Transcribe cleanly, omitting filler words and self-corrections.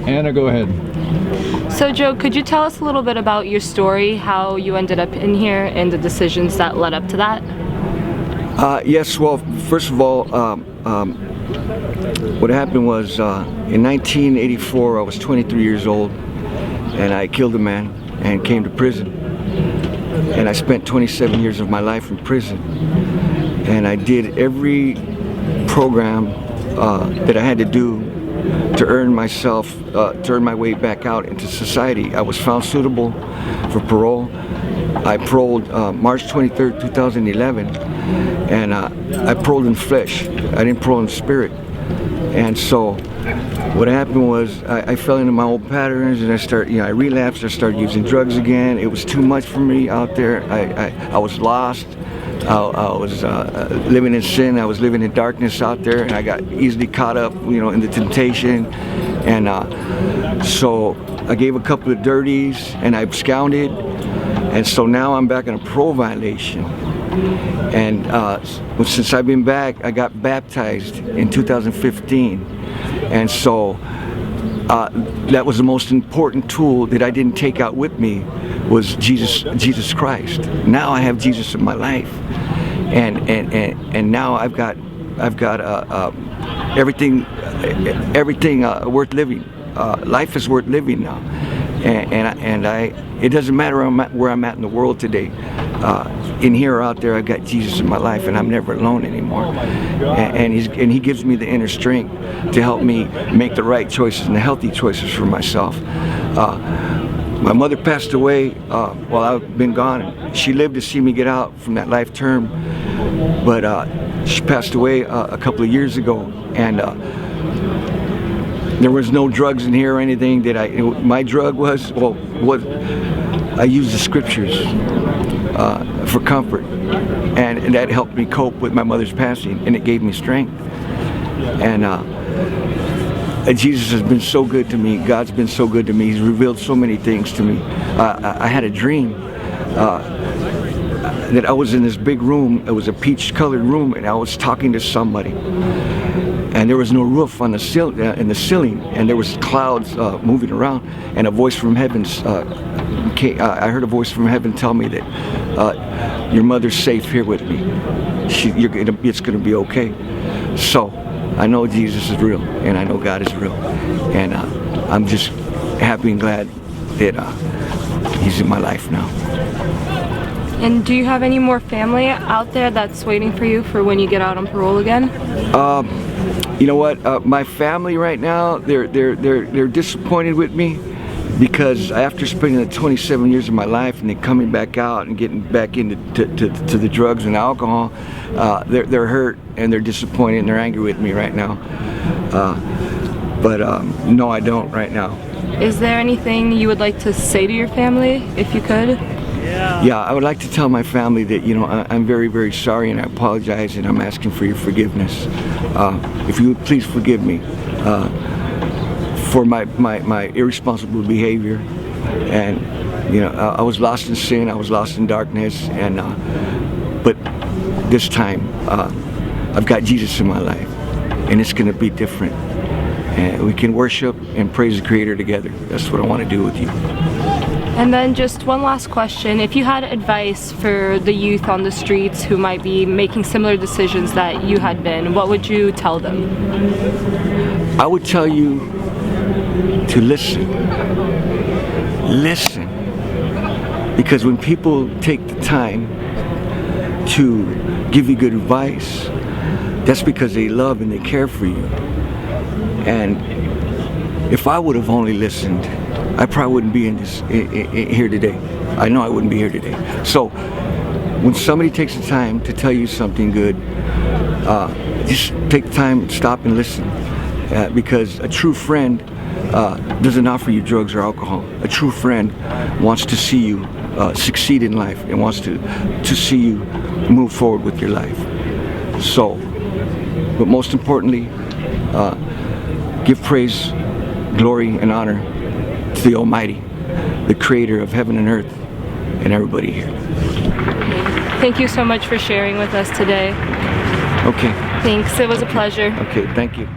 Anna, go ahead. So Joe, could you tell us a little bit about your story, how you ended up in here and the decisions that led up to that? Yes, well, first of all, what happened was in 1984, I was 23 years old and I killed a man and came to prison. And I spent 27 years of my life in prison. And I did every program that I had to do to earn myself, to earn my way back out into society. I was found suitable for parole. I paroled March 23rd, 2011, and I paroled in flesh. I didn't parole in spirit. And so what happened was I fell into my old patterns, and I relapsed. I started using drugs again. It was too much for me out there. I was lost. I was living in sin. I was living in darkness out there, and I got easily caught up, in the temptation. And so I gave a couple of dirties, and I absconded. And so now I'm back in a parole violation. And since I've been back, I got baptized in 2015. And so that was the most important tool that I didn't take out with me, was Jesus Christ. Now I have Jesus in my life, and now I've got everything worth living. Life is worth living now, and it doesn't matter where I'm at in the world today. In here or out there, I've got Jesus in my life, and I'm never alone anymore. And He gives me the inner strength to help me make the right choices and the healthy choices for myself. My mother passed away while I've been gone. She lived to see me get out from that life term, but she passed away a couple of years ago, and there was no drugs in here or anything. My drug was, I used the scriptures for comfort, and that helped me cope with my mother's passing, and it gave me strength. And Jesus has been so good to me. God's been so good to me. He's revealed so many things to me. I had a dream that I was in this big room. It was a peach-colored room, and I was talking to somebody. And there was no roof on the ceiling, and there was clouds moving around. And a voice from heaven I heard a voice from heaven tell me that your mother's safe here with me. It's going to be okay. So I know Jesus is real, and I know God is real, and I'm just happy and glad that He's in my life now. And do you have any more family out there that's waiting for you for when you get out on parole again? You know what? My family right now, they're disappointed with me, because after spending the 27 years of my life and then coming back out and getting back into to the drugs and alcohol, they're hurt and they're disappointed and they're angry with me right now. But no, I don't right now. Is there anything you would like to say to your family, if you could? Yeah, I would like to tell my family that, I'm very, very sorry, and I apologize, and I'm asking for your forgiveness. If you would please forgive me for my irresponsible behavior. And I was lost in sin, I was lost in darkness, and but this time I've got Jesus in my life, and it's going to be different. And we can worship and praise the Creator together. That's what I want to do with you. And then just one last question. If you had advice for the youth on the streets who might be making similar decisions that you had been, what would you tell them? I would tell you to listen. Listen. Because when people take the time to give you good advice, that's because they love and they care for you. And if I would have only listened, I probably wouldn't be here today. I know I wouldn't be here today. So when somebody takes the time to tell you something good, just take the time, stop and listen. Because a true friend doesn't offer you drugs or alcohol. A true friend wants to see you succeed in life and wants to see you move forward with your life. So, but most importantly, give praise, glory, and honor to the Almighty, the Creator of heaven and earth, and everybody here. Thank you so much for sharing with us today. Okay. Thanks, it was a pleasure. Okay, thank you.